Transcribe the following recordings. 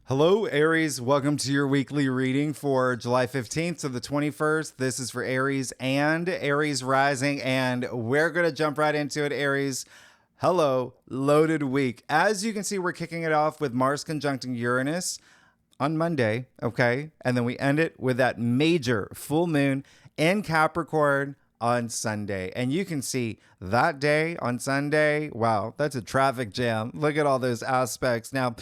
Hello, Aries. Welcome to your weekly reading for July 15th to the 21st. This is for Aries and Aries rising, and we're going to jump right into it, Aries. Hello, loaded week. As you can see, we're kicking it off with Mars conjuncting Uranus on Monday, okay? And then we end it with that major full moon in Capricorn on Sunday. And you can see that day on Sunday, wow, that's a traffic jam. Look at all those aspects. Now,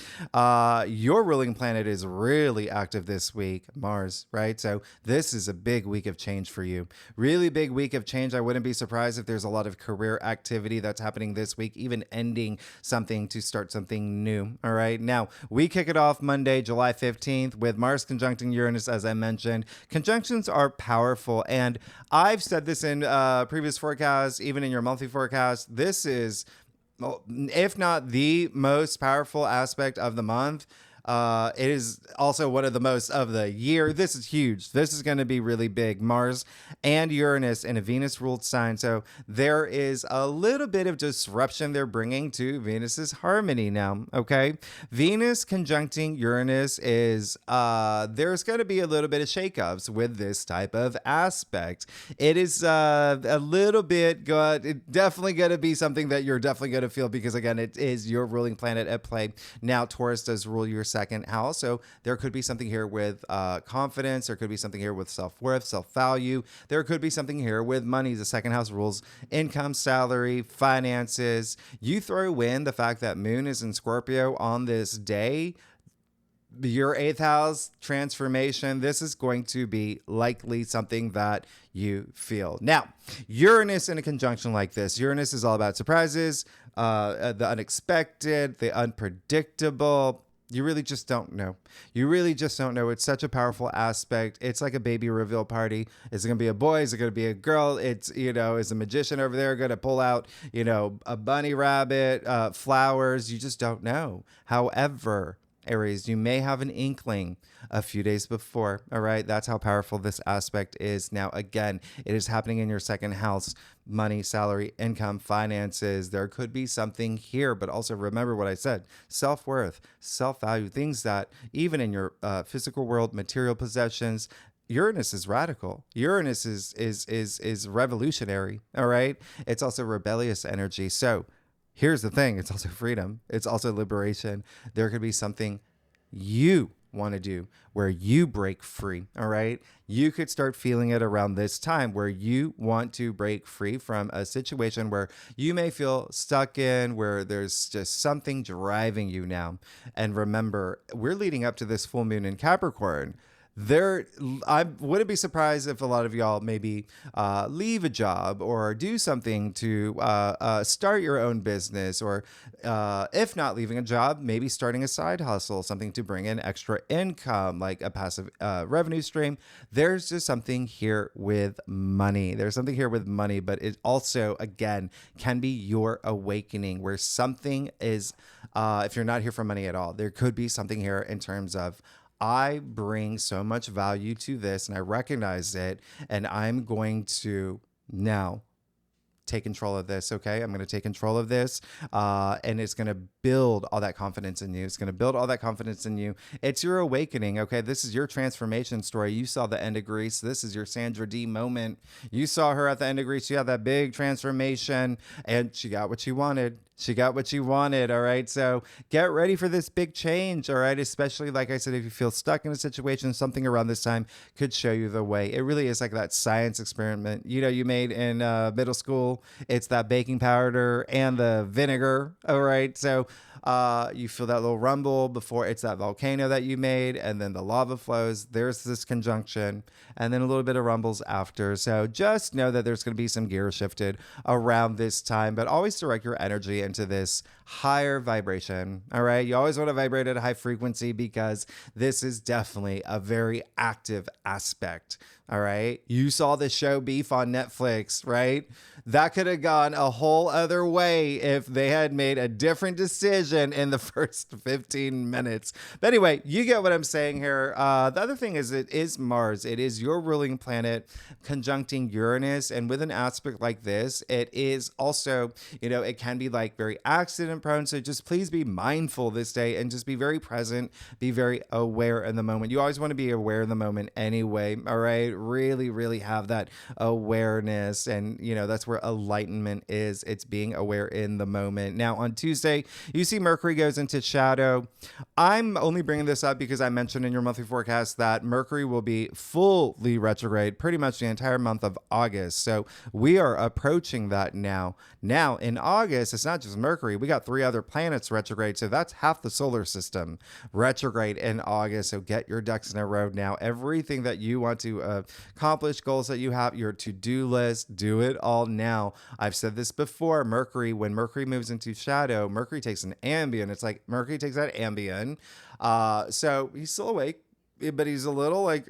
your ruling planet is really active this week, Mars, right? So this is a big week of change for you. Really big week of change. I wouldn't be surprised if there's a lot of career activity that's happening this week, even ending something to start something new. All right. Now, we kick it off Monday, July 15th with Mars conjuncting Uranus, as I mentioned. Conjunctions are powerful. And I've said this in previous forecasts, even in your monthly forecast. This is, if not the most powerful aspect of the month. It is also one of the most of the year. This is huge. This is going to be really big. Mars and Uranus in a Venus-ruled sign. So there is a little bit of disruption they're bringing to Venus's harmony now, okay? Venus conjuncting Uranus is, there's going to be a little bit of shakeups with this type of aspect. It is a little bit good. It's definitely going to be something that you're definitely going to feel because, again, it is your ruling planet at play. Now, Taurus does rule your second house. So there could be something here with confidence. There could be something here with self-worth, self-value. There could be something here with money. The second house rules income, salary, finances. You throw in the fact that Moon is in Scorpio on this day, your eighth house transformation, this is going to be likely something that you feel. Now, Uranus in a conjunction like this, Uranus is all about surprises, the unexpected, the unpredictable. You really just don't know. You really just don't know. It's such a powerful aspect. It's like a baby reveal party. Is it going to be a boy? Is it going to be a girl? It's, is a magician over there going to pull out, a bunny rabbit, flowers? You just don't know. However, Aries, you may have an inkling a few days before. All right. That's how powerful this aspect is. Now, again, it is happening in your second house. Money, salary, income, finances. There could be something here, but also remember what I said: self-worth, self-value, things that even in your physical world, material possessions. Uranus is radical. Uranus is revolutionary. All right. It's also rebellious energy. So here's the thing. It's also freedom. It's also liberation. There could be something you want to do where you break free. All right. You could start feeling it around this time where you want to break free from a situation where you may feel stuck in, where there's just something driving you now. And remember, we're leading up to this full moon in Capricorn. I wouldn't be surprised if a lot of y'all maybe leave a job or do something to start your own business, or if not leaving a job, maybe starting a side hustle, something to bring in extra income, like a passive revenue stream. There's just something here with money. There's something here with money, but it also, again, can be your awakening where something is, if you're not here for money at all, there could be something here in terms of, I bring so much value to this and I recognize it, and I'm going to now take control of this. Okay. I'm going to take control of this. And it's going to build all that confidence in you. It's going to build all that confidence in you. It's your awakening. Okay. This is your transformation story. You saw the end of Greece. This is your Sandra D moment. You saw her at the end of Greece. She had that big transformation and she got what she wanted. She got what she wanted. All right. So get ready for this big change. All right. Especially, like I said, if you feel stuck in a situation, something around this time could show you the way. It really is like that science experiment, you made in middle school. It's that baking powder and the vinegar. All right. So you feel that little rumble before it's that volcano that you made, and then the lava flows. There's this conjunction, and then a little bit of rumbles after. So just know that there's going to be some gear shifted around this time, but always direct your energy into this higher vibration. All right. You always want to vibrate at a high frequency because this is definitely a very active aspect All right. You saw the show Beef on Netflix, right? That could have gone a whole other way if they had made a different decision in the first 15 minutes. But anyway, you get what I'm saying here. The other thing is, it is Mars. It is your ruling planet conjuncting Uranus. And with an aspect like this, it is also, it can be like very accident prone. So just please be mindful this day and just be very present, be very aware in the moment. You always want to be aware in the moment anyway. All right. Really, really have that awareness. And, that's where enlightenment is. It's being aware in the moment. Now, on Tuesday, you see Mercury goes into shadow. I'm only bringing this up because I mentioned in your monthly forecast that Mercury will be fully retrograde pretty much the entire month of August. So we are approaching that now. Now, in August, it's not just Mercury. We got 3 other planets retrograde. So that's half the solar system retrograde in August. So get your ducks in a row now. Everything that you want to accomplish, goals that you have, your to-do list, do it all now. I've said this before. When Mercury moves into shadow, Mercury takes an Ambien. It's like Mercury takes that Ambien. So he's still awake, but he's a little like,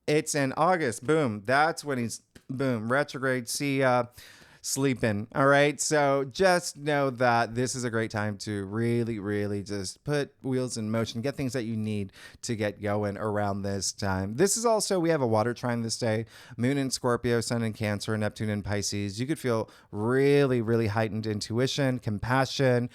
it's in August. Boom. That's when he's, boom, retrograde. See, sleeping. All right. So just know that this is a great time to really, really just put wheels in motion, get things that you need to get going around this time. This is also, we have a water trine this day, Moon in Scorpio, Sun in Cancer, Neptune in Pisces. You could feel really, really heightened intuition, compassion,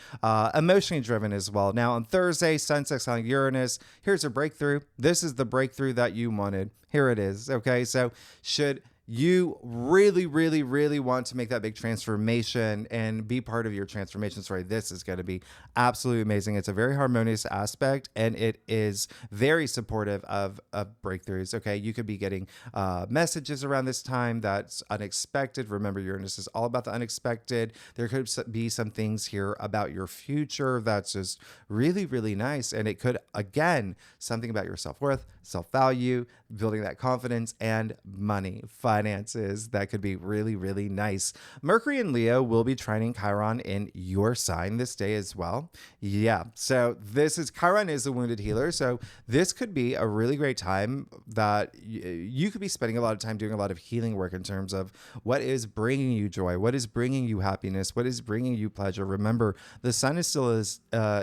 emotionally driven as well. Now on Thursday, Sun sextiling Uranus. Here's a breakthrough. This is the breakthrough that you wanted. Here it is. Okay. So should you really, really, really want to make that big transformation and be part of your transformation story, this is going to be absolutely amazing. It's a very harmonious aspect, and it is very supportive of breakthroughs. Okay, you could be getting messages around this time that's unexpected. Remember, Uranus is all about the unexpected. There could be some things here about your future that's just really, really nice, and it could, again, something about your self-worth, self-value, building that confidence, and money, finances. That could be really, really nice. Mercury and Leo will be trining Chiron in your sign this day as well. Yeah. So Chiron is a wounded healer. So this could be a really great time that you could be spending a lot of time doing a lot of healing work in terms of what is bringing you joy, what is bringing you happiness, what is bringing you pleasure. Remember, the sun is still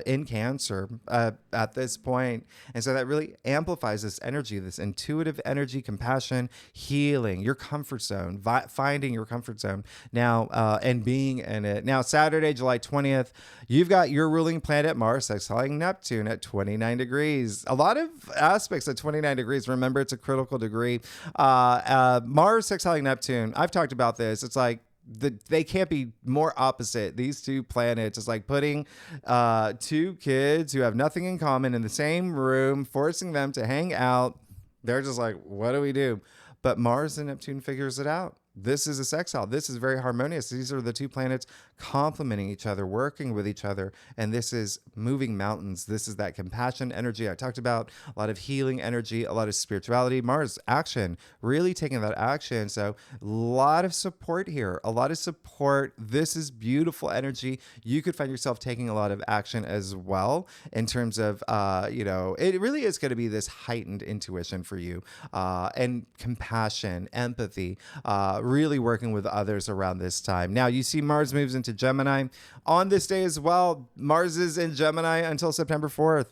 in Cancer at this point. And so that really amplifies this energy, this intuitive energy, compassion, healing, your comfort zone, finding your comfort zone now, and being in it. Now, Saturday, July 20th, you've got your ruling planet Mars sextiling Neptune at 29 degrees. A lot of aspects at 29 degrees. Remember, it's a critical degree. Mars sextiling Neptune. I've talked about this. It's like, they can't be more opposite. These two planets, it's like putting 2 kids who have nothing in common in the same room, forcing them to hang out. They're just like, what do we do? But Mars and Neptune figures it out. This is a sextile. This is very harmonious. These are the 2 planets complementing each other, working with each other. And this is moving mountains. This is that compassion energy I talked about, a lot of healing energy, a lot of spirituality. Mars, action, really taking that action. So a lot of support here, a lot of support. This is beautiful energy. You could find yourself taking a lot of action as well in terms of, it really is going to be this heightened intuition for you, and compassion, empathy, really working with others around this time. Now, you see Mars moves into Gemini on this day as well. Mars is in Gemini until September 4th.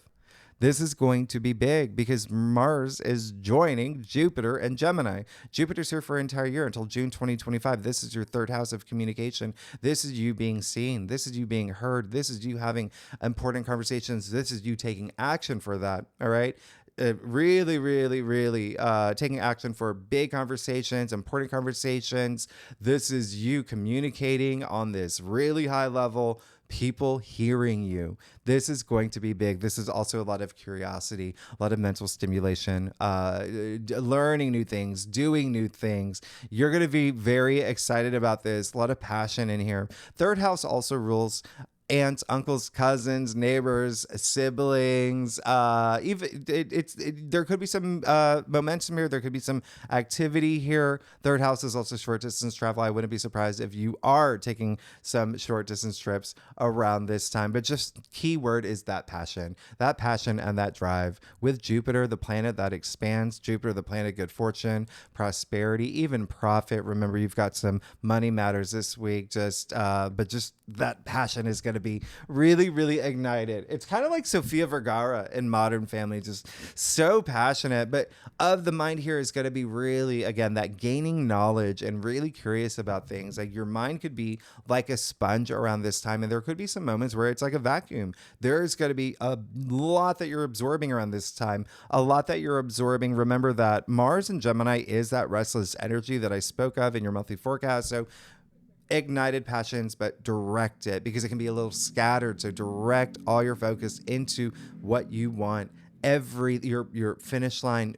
This is going to be big because Mars is joining Jupiter and Gemini. Jupiter's here for an entire year until June 2025. This is your 3rd house of communication. This is you being seen. This is you being heard. This is you having important conversations. This is you taking action for that. All right. Really, really, really taking action for big conversations, important conversations. This is you communicating on this really high level, people hearing you. This is going to be big. This is also a lot of curiosity, a lot of mental stimulation, learning new things, doing new things. You're going to be very excited about this. A lot of passion in here. 3rd house also rules aunts, uncles, cousins, neighbors, siblings. Even there could be some momentum here. There could be some activity here. Third house is also short distance travel. I wouldn't be surprised if you are taking some short distance trips around this time. But just key word is that passion and that drive with Jupiter, the planet that expands. Jupiter, the planet good fortune, prosperity, even profit. Remember, you've got some money matters this week. But just that passion is going to be really, really ignited. It's kind of like Sofia Vergara in Modern Family, just so passionate. But of the mind here is going to be really, again, that gaining knowledge and really curious about things. Like your mind could be like a sponge around this time, and there could be some moments where it's like a vacuum. There's going to be a lot that you're absorbing around this time, a lot that you're absorbing. Remember that Mars in Gemini is that restless energy that I spoke of in your monthly forecast. So ignited passions, but direct it, because it can be a little scattered. So direct all your focus into what you want. Your finish line,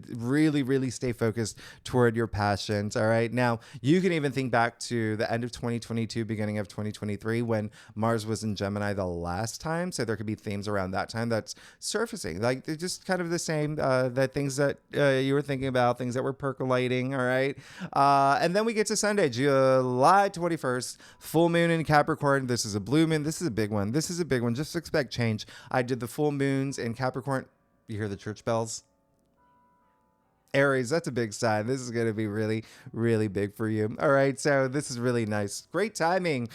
really, really stay focused toward your passions. All right. Now, you can even think back to the end of 2022, beginning of 2023, when Mars was in Gemini the last time. So there could be themes around that time that's surfacing. Like they're just kind of the same, that things that you were thinking about, things that were percolating. All right. And then we get to Sunday, July 21st, full moon in Capricorn. This is a blue moon. This is a big one. Just expect change. I did the full moons in Capricorn. You hear the church bells? Aries, that's a big sign. This is going to be really, really big for you. All right. So this is really nice. Great timing.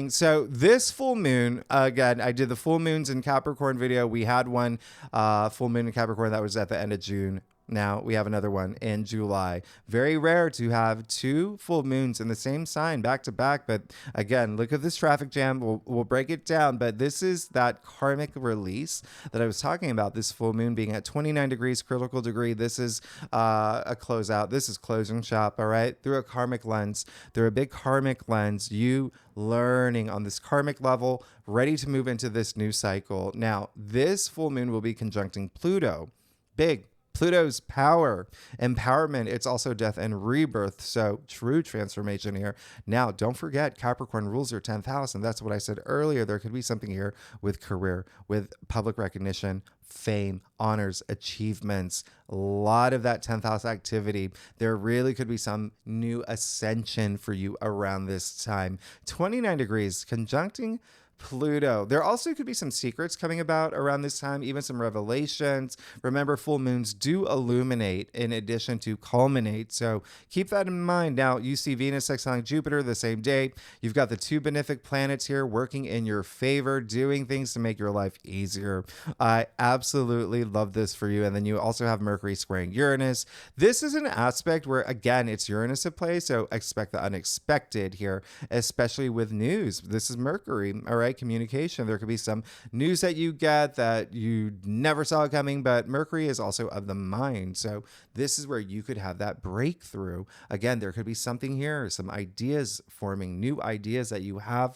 So this full moon, again, I did the full moons in Capricorn video. We had one full moon in Capricorn that was at the end of June. Now we have another one in July. Very rare to have two full moons in the same sign back to back. But again, look at this traffic jam. We'll break it down. But this is that karmic release that I was talking about. This full moon being at 29 degrees, critical degree. This is a closeout. This is closing shop. All right. Through a karmic lens, through a big karmic lens, you learning on this karmic level, ready to move into this new cycle. Now, this full moon will be conjuncting Pluto. Big. Pluto's power, empowerment. It's also death and rebirth. So true transformation here. Now, don't forget, Capricorn rules your 10th house. And that's what I said earlier. There could be something here with career, with public recognition, fame, honors, achievements, a lot of that 10th house activity. There really could be some new ascension for you around this time. 29 degrees conjuncting Pluto. There also could be some secrets coming about around this time, even some revelations. Remember, full moons do illuminate in addition to culminate. So keep that in mind. Now, you see Venus sextiling Jupiter the same day. You've got the two benefic planets here working in your favor, doing things to make your life easier. I absolutely love this for you. And then you also have Mercury squaring Uranus. This is an aspect where, again, it's Uranus at play. So expect the unexpected here, especially with news. This is Mercury. All right. Communication. There could be some news that you get that you never saw coming, but Mercury is also of the mind. So this is where you could have that breakthrough. Again, there could be something here, some ideas forming, new ideas that you have.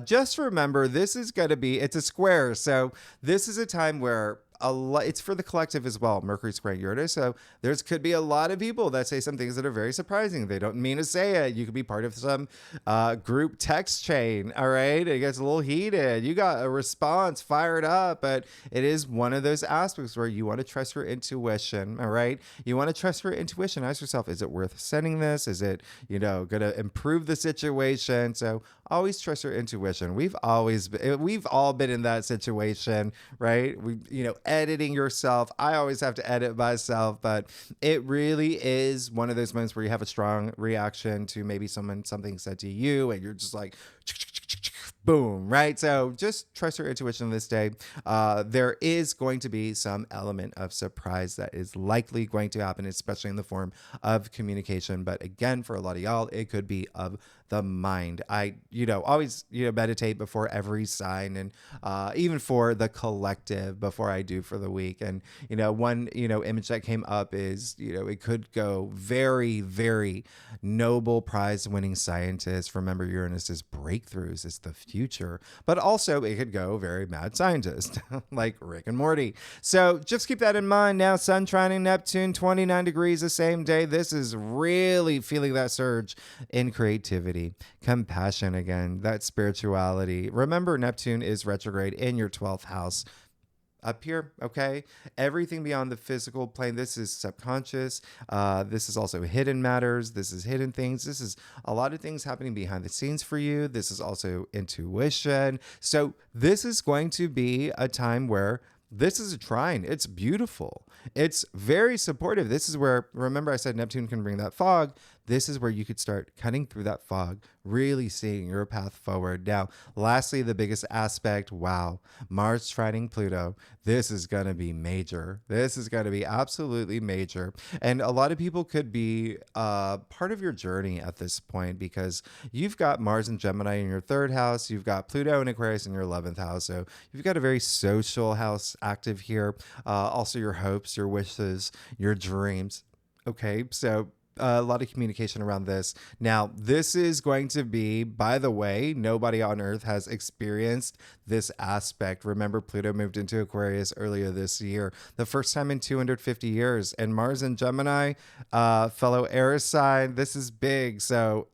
Just remember, this is going to be, it's a square. So this is a time where it's for the collective as well. Mercury squaring Uranus. So there's could be a lot of people that say some things that are very surprising. They don't mean to say it. You could be part of some group text chain. All right. It gets a little heated. You got a response fired up, but it is one of those aspects where you want to trust your intuition. All right. You want to trust your intuition. Ask yourself, is it worth sending this? Is it, going to improve the situation? So always trust your intuition. We've all been in that situation, right? Editing yourself. I always have to edit myself, but it really is one of those moments where you have a strong reaction to maybe something said to you and you're just like, boom, right? So just trust your intuition this day. There is going to be some element of surprise that is likely going to happen, especially in the form of communication. But again, for a lot of y'all, it could be of the mind. I, always, meditate before every sign and even for the collective before I do for the week. And, one, image that came up is, it could go very, very Nobel Prize winning scientist. Remember, Uranus is breakthroughs. It's the future, but also it could go very mad scientist like Rick and Morty. So just keep that in mind. Now, Sun trining Neptune, 29 degrees the same day. This is really feeling that surge in creativity. empathy, compassion again, that spirituality. Remember, Neptune is retrograde in your 12th house. Up here, okay? Everything beyond the physical plane, this is subconscious. This is also hidden matters. This is hidden things. This is a lot of things happening behind the scenes for you. This is also intuition. So this is going to be a time where this is a trine. It's beautiful. It's very supportive. This is where, remember I said Neptune can bring that fog. This is where you could start cutting through that fog, really seeing your path forward. Now, lastly, the biggest aspect, wow, Mars trining Pluto. This is going to be major. This is going to be absolutely major. And a lot of people could be part of your journey at this point because you've got Mars and Gemini in your 3rd house. You've got Pluto and Aquarius in your 11th house. So you've got a very social house active here. Also your hopes, your wishes, your dreams. Okay, so a lot of communication around this. Now, this is going to be, by the way, nobody on Earth has experienced this aspect. Remember, Pluto moved into Aquarius earlier this year, the first time in 250 years. And Mars and Gemini, fellow Aries sign, this is big. So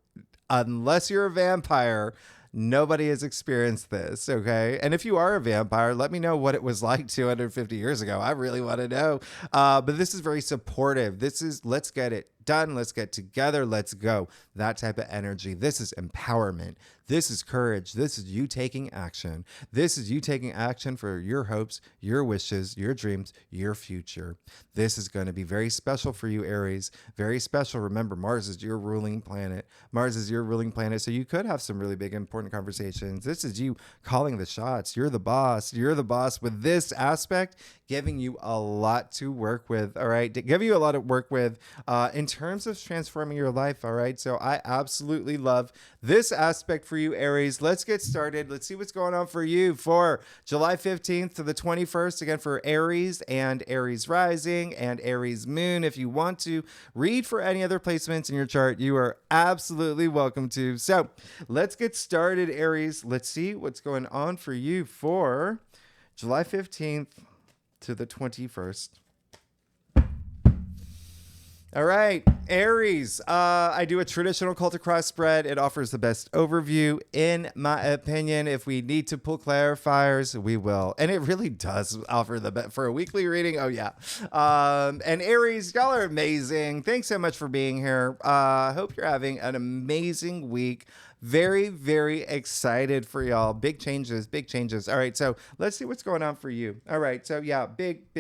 unless you're a vampire, nobody has experienced this, okay? And if you are a vampire, let me know what it was like 250 years ago. I really want to know. But this is very supportive. This is, let's get it done. Let's get together. Let's go. That type of energy. This is empowerment. This is courage. This is you taking action. This is you taking action for your hopes, your wishes, your dreams, your future. This is going to be very special for you, Aries. Very special. Remember, Mars is your ruling planet. Mars is your ruling planet. So you could have some really big, important conversations. This is you calling the shots. You're the boss. You're the boss with this aspect, giving you a lot to work with. All right. Give you a lot to work with in terms of transforming your life. All right. So I absolutely love this aspect for you, Aries. Let's get started. Let's see what's going on for you for July 15th to the 21st. Again, for Aries and Aries rising and Aries moon. If you want to read for any other placements in your chart, you are absolutely welcome to. So let's get started, Aries. Let's see what's going on for you for July 15th to the 21st. All right, Aries. I do a traditional cult across spread. It offers the best overview, in my opinion. If we need to pull clarifiers, we will. And it really does offer the best for a weekly reading. Oh, yeah. And Aries, y'all are amazing. Thanks so much for being here. Hope you're having an amazing week. Very, very excited for y'all. Big changes, big changes. All right, so let's see what's going on for you. All right, so yeah, big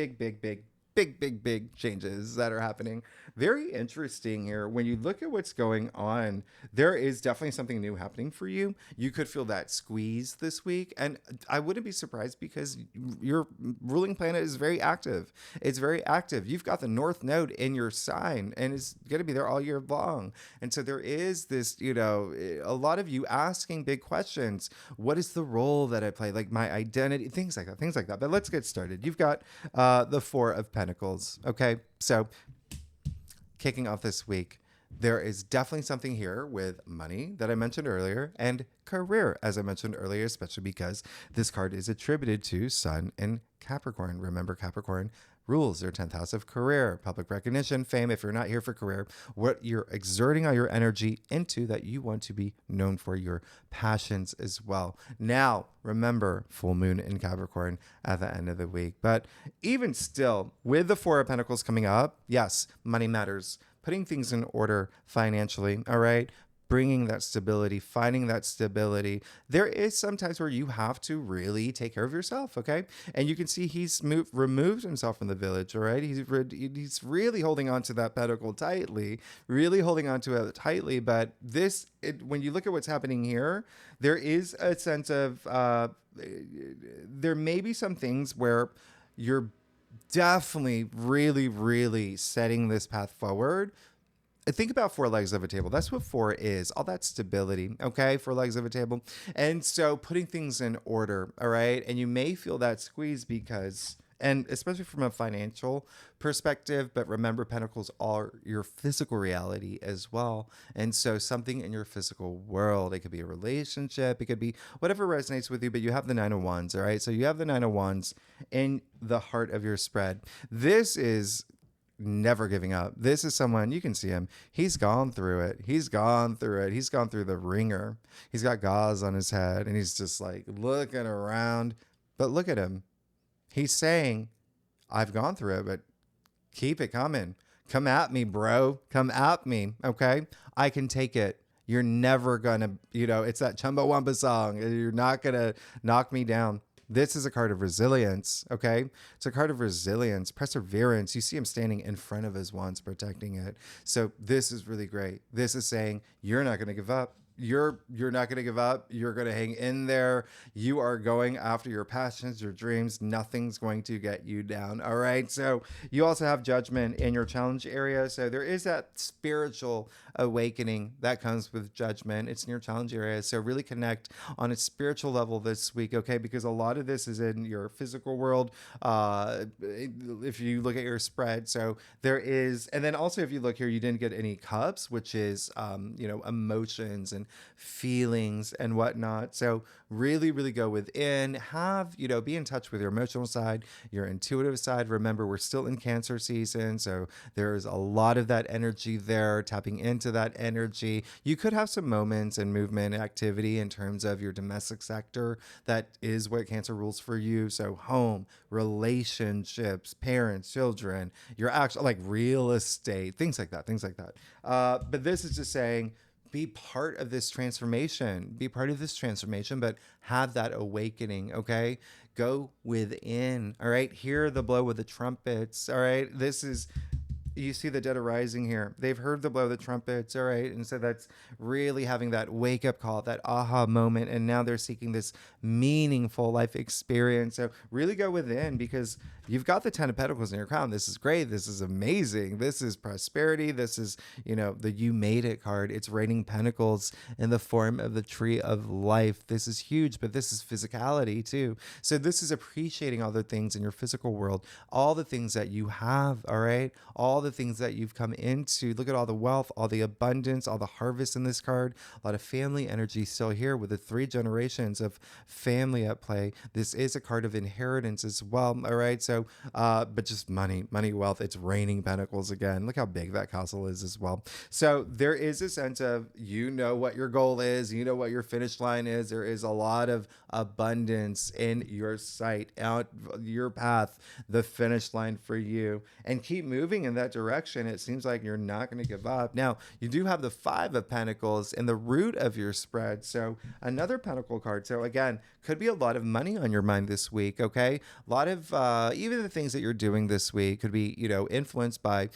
changes that are happening. Very interesting here. When you look at what's going on, there is definitely something new happening for you. You could feel that squeeze this week. And I wouldn't be surprised because your ruling planet is very active. It's very active. You've got the North Node in your sign and it's going to be there all year long. And so there is this, a lot of you asking big questions. What is the role that I play? Like my identity, things like that. But let's get started. You've got the Four of Pentacles. Okay. So kicking off this week, there is definitely something here with money that I mentioned earlier and career, as I mentioned earlier, especially because this card is attributed to Sun and Capricorn. Remember, Capricorn rules their 10th house of career, public recognition, fame. If you're not here for career, what you're exerting all your energy into that you want to be known for, your passions as well. Now, remember, full moon in Capricorn at the end of the week. But even still, with the Four of Pentacles coming up, yes, money matters. Putting things in order financially, all right? Bringing that stability, finding that stability. There is sometimes where you have to really take care of yourself, okay? And you can see he's removed himself from the village, all right? He's really holding on to that pentacle tightly, really holding on to it tightly. But when you look at what's happening here, there is a sense of, there may be some things where you're definitely really, really setting this path forward. Think about four legs of a table. That's what four is. All that stability, okay? Four legs of a table. And so putting things in order, all right? And you may feel that squeeze because, and especially from a financial perspective, but remember, pentacles are your physical reality as well. And so something in your physical world, it could be a relationship, it could be whatever resonates with you, but you have the Nine of Wands, all right? So you have the Nine of Wands in the heart of your spread. This is never giving up. This is someone, you can see him. He's gone through it. He's gone through it. He's gone through the ringer. He's got gauze on his head and he's just like looking around. But look at him. He's saying, I've gone through it, but keep it coming. Come at me, bro. Come at me. Okay. I can take it. You're never going to, it's that Chumbawamba song. You're not going to knock me down. This is a card of resilience, okay? It's a card of resilience, perseverance. You see him standing in front of his wands, protecting it. So this is really great. This is saying you're not going to give up. You're not going to give up. You're going to hang in there. You are going after your passions, your dreams. Nothing's going to get you down. All right. So you also have judgment in your challenge area. So there is that spiritual awakening that comes with judgment. It's in your challenge area. So really connect on a spiritual level this week. Okay. Because a lot of this is in your physical world. If you look at your spread. So there is, and then also if you look here, you didn't get any cups, which is, emotions and feelings and whatnot. So really, really go within, be in touch with your emotional side, your intuitive side. Remember, we're still in Cancer season. So there's a lot of that energy there, tapping into that energy. You could have some moments and movement activity in terms of your domestic sector. That is what Cancer rules for you. So home, relationships, parents, children, your actual like real estate, things like that. But this is just saying, be part of this transformation, but have that awakening. Okay. Go within. All right. Hear the blow of the trumpets. All right. You see the dead arising here. They've heard the blow of the trumpets. All right. And so that's really having that wake up call, that aha moment. And now they're seeking this meaningful life experience. So really go within because you've got the 10 of Pentacles in your crown. This is great. This is amazing. This is prosperity. This is, the you made it card. It's raining pentacles in the form of the tree of life. This is huge, but this is physicality too. So this is appreciating all the things in your physical world, all the things that you have. All right. All the things that you've come into. Look at all the wealth, all the abundance, all the harvest in this card. A lot of family energy still here with the 3 generations of family at play. This is a card of inheritance as well. All right. So, but just money, wealth. It's raining pentacles again. Look how big that castle is as well. So there is a sense of, what your goal is, what your finish line is. There is a lot of abundance in your sight, out your path, the finish line for you, and keep moving in that direction. It seems like you're not going to give up. Now, you do have the 5 of Pentacles in the root of your spread. So another Pentacle card. So again, could be a lot of money on your mind this week. Okay. A lot of, even the things that you're doing this week could be, influenced by,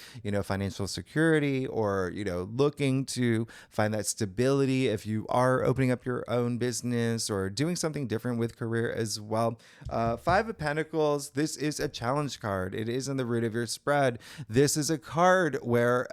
financial security or, looking to find that stability if you are opening up your own business or doing something different with career as well. 5 of Pentacles. This is a challenge card. It is in the root of your spread. This is a card where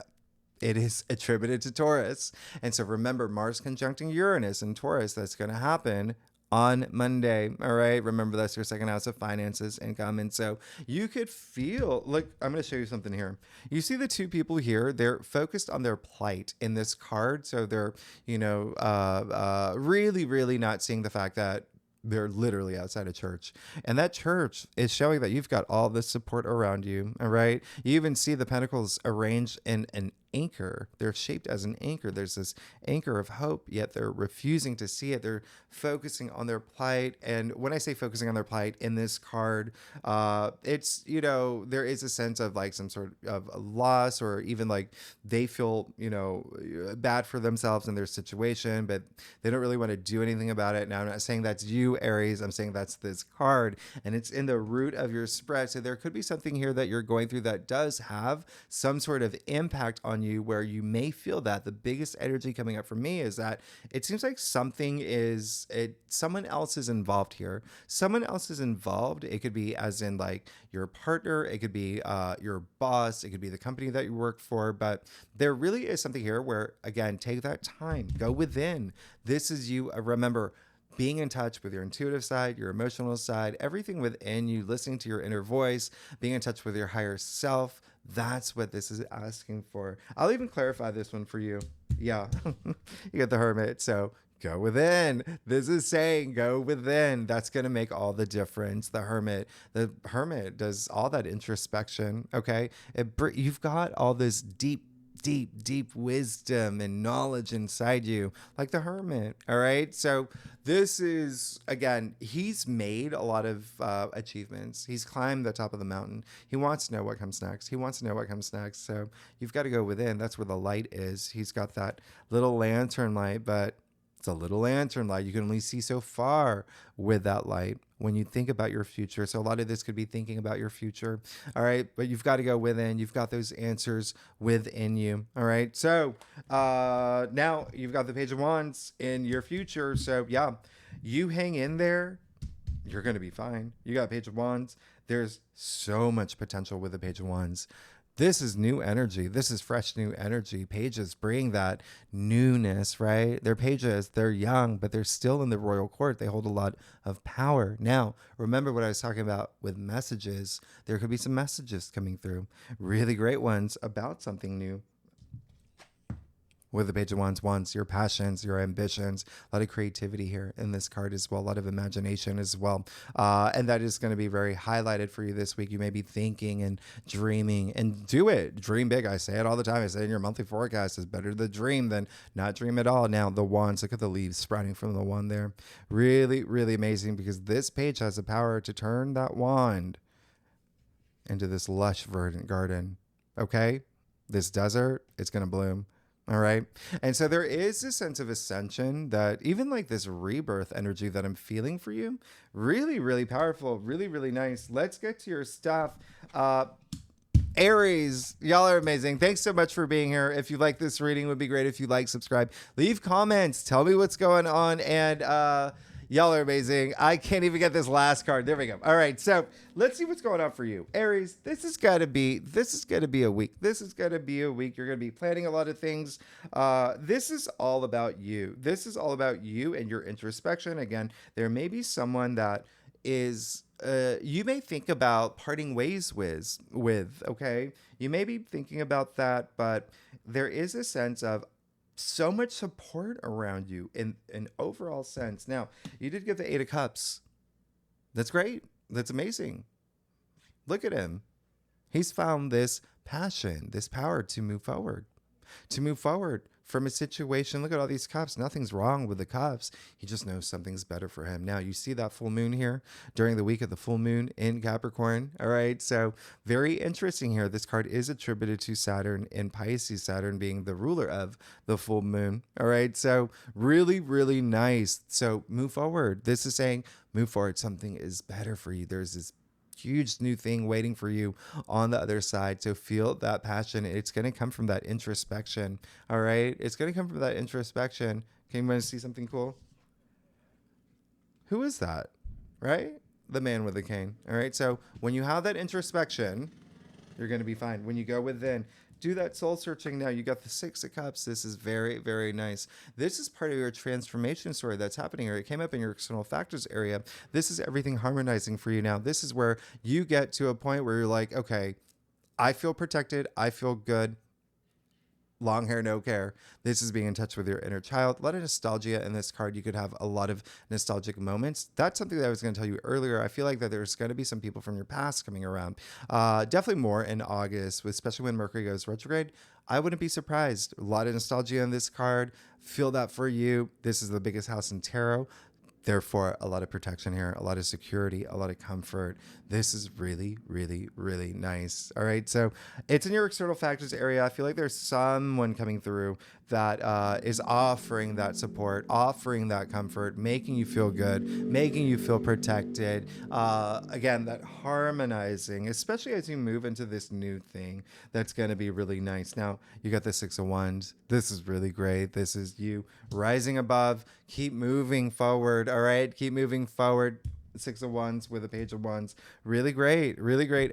it is attributed to Taurus. And so remember, Mars conjuncting Uranus in Taurus, that's going to happen on Monday. All right. Remember, that's your second house of finances, income. And so you could feel like, I'm going to show you something here. You see the 2 people here, they're focused on their plight in this card. So they're, really, really not seeing the fact that they're literally outside a church. And that church is showing that you've got all this support around you. All right. You even see the pentacles arranged in an anchor. They're shaped as an anchor. There's this anchor of hope, yet they're refusing to see it. They're focusing on their plight. And when I say focusing on their plight in this card, it's, there is a sense of like some sort of loss, or even like they feel, bad for themselves in their situation, but they don't really want to do anything about it. Now, I'm not saying that's you, Aries. I'm saying that's this card, and it's in the root of your spread. So there could be something here that you're going through that does have some sort of impact on you, where you may feel that the biggest energy coming up for me is that it seems like someone else is involved here. Someone else is involved. It could be as in like your partner. It could be your boss. It could be the company that you work for. But there really is something here where, again, take that time, go within. This is you. Remember, being in touch with your intuitive side, your emotional side, everything within you, listening to your inner voice, being in touch with your higher self. That's what this is asking for. I'll even clarify this one for you. Yeah, you get the Hermit. So Go within. This is saying go within. That's going to make all the difference. The hermit does all that introspection. Okay. You've got all this deep wisdom and knowledge inside you, like the hermit. All right. So this is, again, he's made a lot of achievements. He's climbed the top of the mountain. He wants to know what comes next. So you've got to go within. That's where the light is. He's got that little lantern light, but it's a little lantern light. You can only see so far with that light when you think about your future. So a lot of this could be thinking about your future. All right. But you've got to go within. You've got those answers within you. All right. So now you've got the Page of Wands in your future. So yeah, you hang in there. You're going to be fine. You got Page of Wands. There's so much potential with the Page of Wands. This is new energy. This is fresh new energy. Pages bring that newness, right? They're pages. They're young, but they're still in the royal court. They hold a lot of power. Now, remember what I was talking about with messages. There could be some messages coming through, really great ones about something new. With the Page of Wands, your passions, your ambitions, a lot of creativity here in this card as well, a lot of imagination as well. And that is going to be very highlighted for you this week. You may be thinking and dreaming, and do it. Dream big. I say it all the time. I say in your monthly forecast, it's better to dream than not dream at all. Now, the wands, look at the leaves sprouting from the wand there. Really, really amazing, because this page has the power to turn that wand into this lush verdant garden. Okay? This desert, it's going to bloom. All right. And so there is this sense of ascension, that even like this rebirth energy that I'm feeling for you, really, really powerful, really, really nice. Let's get to your stuff. Aries, y'all are amazing. Thanks so much for being here. If you like this reading, it would be great if you like, subscribe, leave comments, tell me what's going on. And y'all are amazing. I can't even get this last card. There we go. All right, so let's see what's going on for you, Aries. This is gonna be a week. This is gonna be a week. You're gonna be planning a lot of things. This is all about you. This is all about you and your introspection. Again, there may be someone that is you may think about parting ways with. Okay, you may be thinking about that, but there is a sense of so much support around you in an overall sense. Now, you did get the 8 of Cups. That's great. That's amazing. Look at him. He's found this passion, this power to move forward from a situation. Look at all these cups. Nothing's wrong with the cups. He just knows something's better for him. Now, you see that full moon here during the week of the full moon in Capricorn. All right. So very interesting here. This card is attributed to Saturn in Pisces, Saturn being the ruler of the full moon. All right. So really, really nice. So move forward. This is saying move forward. Something is better for you. There's this huge new thing waiting for you on the other side. So feel that passion. It's going to come from that introspection. All right. It's going to come from that introspection. Can you see something cool? Who is that? Right? The man with the cane. All right. So when you have that introspection, you're going to be fine. When you go within, do that soul searching. Now you got the 6 of Cups. This is very, very nice. This is part of your transformation story that's happening here. It came up in your external factors area. This is everything harmonizing for you now. This is where you get to a point where you're like, okay, I feel protected. I feel good. Long hair, no care. This is being in touch with your inner child. A lot of nostalgia in this card. You could have a lot of nostalgic moments. That's something that I was going to tell you earlier. I feel like that there's going to be some people from your past coming around. Definitely more in August, especially when Mercury goes retrograde. I wouldn't be surprised. A lot of nostalgia in this card. Feel that for you. This is the biggest house in tarot. Therefore, a lot of protection here, a lot of security, a lot of comfort. This is really, really, really nice. All right. So it's in your external factors area. I feel like there's someone coming through that is offering that support, offering that comfort, making you feel good, making you feel protected. Again, that harmonizing, especially as you move into this new thing, that's going to be really nice. Now, you got the 6 of Wands. This is really great. This is you rising above. Keep moving forward. All right. Keep moving forward. 6 of Wands with a Page of Wands. Really great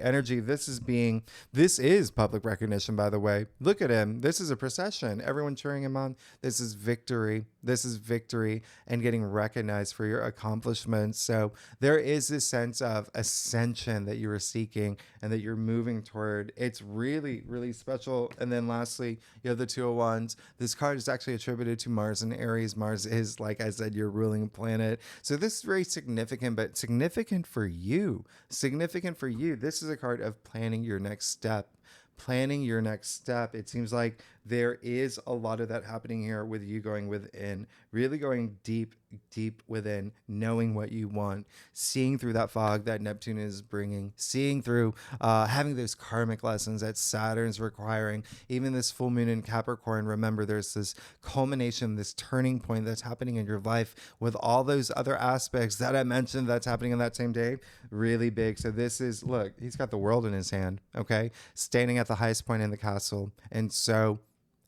energy. This is public recognition, by the way. Look at him. This is a procession. Everyone cheering him on. This is victory. This is victory and getting recognized for your accomplishments. So there is this sense of ascension that you are seeking and that you're moving toward. It's really, really special. And then lastly, you have the Two of Wands. This card is actually attributed to Mars and Aries. Mars is, like I said, your ruling planet. So this is very significant, but significant for you. Significant for you. This is a card of planning your next step. Planning your next step. It seems like there is a lot of that happening here with you going within, really going deep, deep within, knowing what you want, seeing through that fog that Neptune is bringing, seeing through, having those karmic lessons that Saturn's requiring. Even this full moon in Capricorn, remember there's this culmination, this turning point that's happening in your life with all those other aspects that I mentioned that's happening on that same day. Really big. So this is, look, he's got the world in his hand, okay? Standing at the highest point in the castle. And so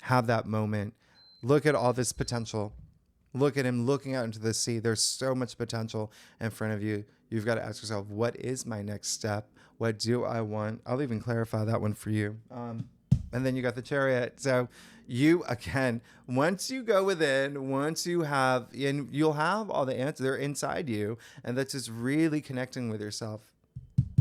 have that moment. Look at all this potential. Look at him looking out into the sea. There's so much potential in front of you. You've got to ask yourself, what is my next step? What do I want? I'll even clarify that one for you. And then you got the Chariot. So you, again, once you go within, once you have, and you'll have all the answers. They're inside you. And that's just really connecting with yourself.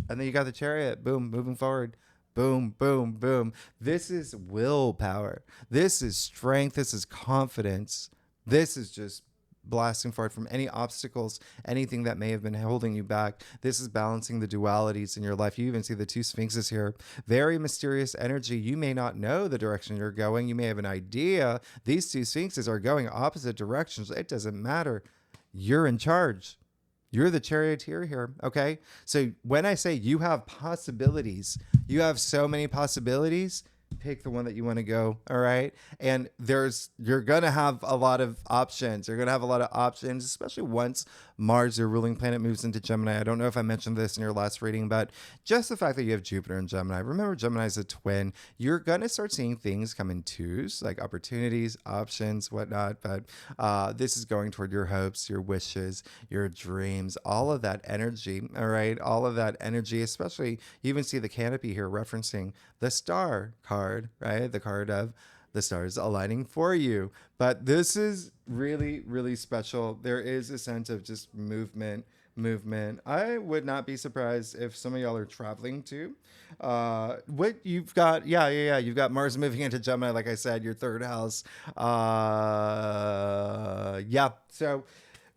And then you got the Chariot. Boom, moving forward. Boom, boom, boom. This is willpower. This is strength. This is confidence. This is just blasting forward from any obstacles, anything that may have been holding you back. This is balancing the dualities in your life. You even see the two sphinxes here. Very mysterious energy. You may not know the direction you're going. You may have an idea. These two sphinxes are going opposite directions. It doesn't matter. You're in charge. You're the charioteer here, okay? So when I say you have possibilities, you have so many possibilities, pick the one that you want to go, all right? And you're going to have a lot of options. You're going to have a lot of options, especially once Mars, your ruling planet, moves into Gemini. I don't know if I mentioned this in your last reading, but just the fact that you have Jupiter in Gemini. Remember, Gemini is a twin. You're going to start seeing things come in twos, like opportunities, options, whatnot. But this is going toward your hopes, your wishes, your dreams, all of that energy, all right? All of that energy, especially you even see the canopy here referencing the star card, right? The card of the stars aligning for you. But this is really, really special. There is a sense of just movement. I would not be surprised if some of y'all are traveling too. What you've got, you've got Mars moving into Gemini, like I said, your third house. So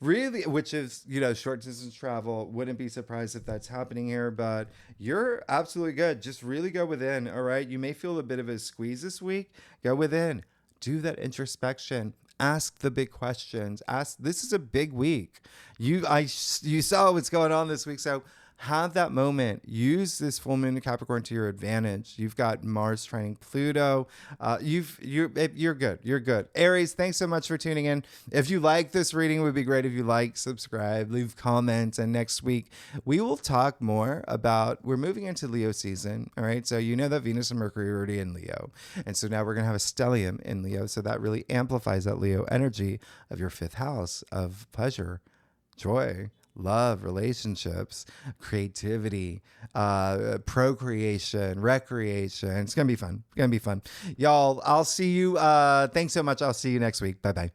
really, which is, short distance travel. Wouldn't be surprised if that's happening here, but you're absolutely good. Just really go within, all right? You may feel a bit of a squeeze this week. Go within. Do that introspection. Ask the big questions. This is a big week. You saw what's going on this week, so have that moment. Use this full moon in Capricorn to your advantage. You've got Mars trining Pluto. You're good. You're good. Aries, thanks so much for tuning in. If you like this reading, it would be great if you like, subscribe, leave comments. And next week, we will talk more about, we're moving into Leo season. All right. So you know that Venus and Mercury are already in Leo. And so now we're going to have a stellium in Leo. So that really amplifies that Leo energy of your fifth house of pleasure, joy, love, relationships, creativity, procreation, recreation. It's going to be fun. Y'all, I'll see you. Thanks so much. I'll see you next week. Bye-bye.